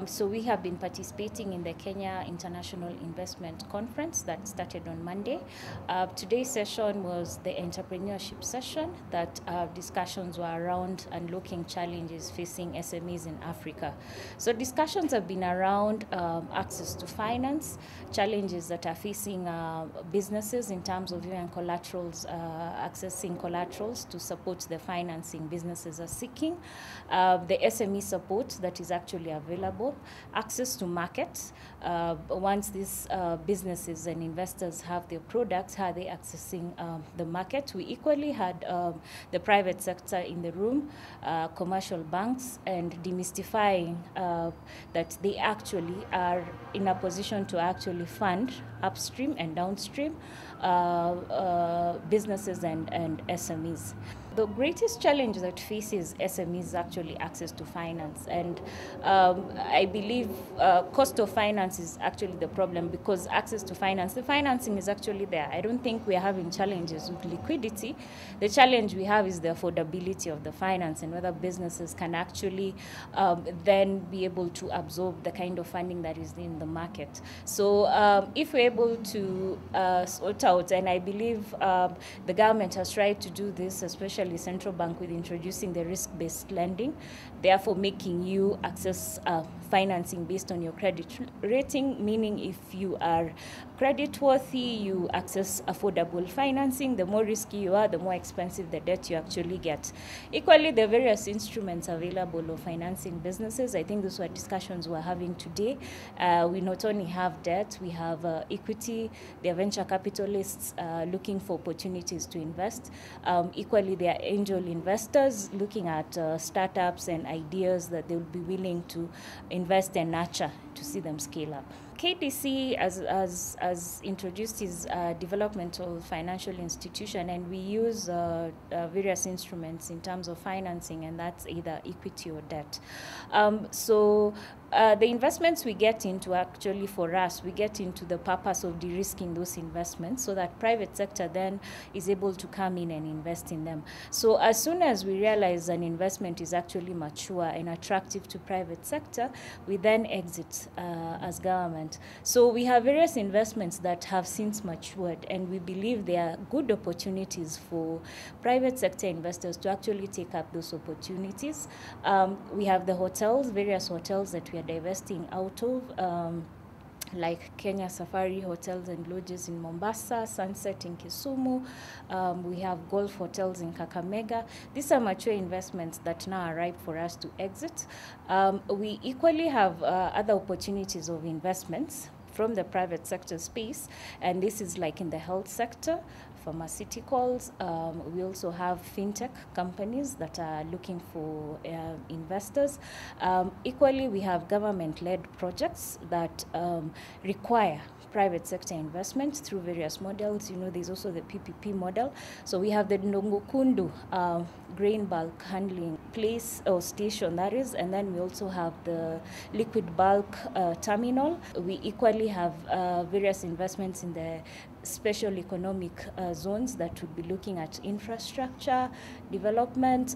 So we have been participating in the Kenya International Investment Conference that started on Monday. Today's session was the entrepreneurship session that discussions were around unlocking challenges facing SMEs in Africa. So discussions have been around access to finance, challenges that are facing businesses in terms of even collaterals, accessing collaterals to support the financing businesses are seeking, the SME support that is actually available, access to markets. Once these businesses and investors have their products, how are they accessing the market? We equally had the private sector in the room, commercial banks, and demystifying that they actually are in a position to actually fund upstream and downstream businesses and SMEs. The greatest challenge that faces SMEs is actually access to finance, and I believe cost of finance is actually the problem, because access to finance, the financing is actually there. I don't think we are having challenges with liquidity. The challenge we have is the affordability of the finance and whether businesses can actually then be able to absorb the kind of funding that is in the market. So if we're able to sort out, and I believe the government has tried to do this, especially central bank, with introducing the risk-based lending, therefore making you access financing based on your credit rating, meaning if you are credit worthy, you access affordable financing. The more risky you are, the more expensive the debt you actually get. Equally, the various instruments available of financing businesses, I think those were discussions we're having today. We not only have debt, we have equity, there are venture capitalists looking for opportunities to invest. Equally, there are angel investors looking at startups and ideas that they will be willing to invest and nurture to see them scale up. KBC as introduced is a developmental financial institution, and we use various instruments in terms of financing, and that's either equity or debt. The investments we get into, actually for us, we get into the purpose of de-risking those investments so that private sector then is able to come in and invest in them. So as soon as we realize an investment is actually mature and attractive to private sector, we then exit as government. So we have various investments that have since matured, and we believe there are good opportunities for private sector investors to actually take up those opportunities. We have the hotels, various hotels that we are divesting out of, like Kenya Safari Hotels and Lodges in Mombasa, Sunset in Kisumu. We have golf hotels in Kakamega. These are mature investments that now are ripe for us to exit. We equally have other opportunities of investments from the private sector space, and this is like in the health sector, pharmaceuticals. We also have fintech companies that are looking for investors. Equally, we have government-led projects that require private sector investment through various models. You know, there's also the PPP model. So we have the Ndongokundu grain bulk handling place or station, that is, and then we also have the liquid bulk terminal. We equally have various investments in the special economic zones that would be looking at infrastructure development,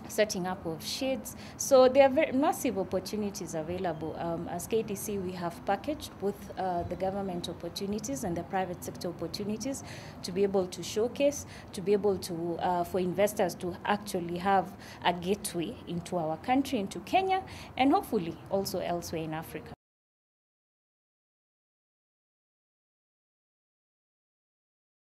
setting up of sheds. So there are very massive opportunities available. As KTC, we have packaged both the government opportunities and the private sector opportunities to be able to showcase, to be able to, for investors to actually have a gateway into our country, into Kenya, and hopefully also elsewhere in Africa.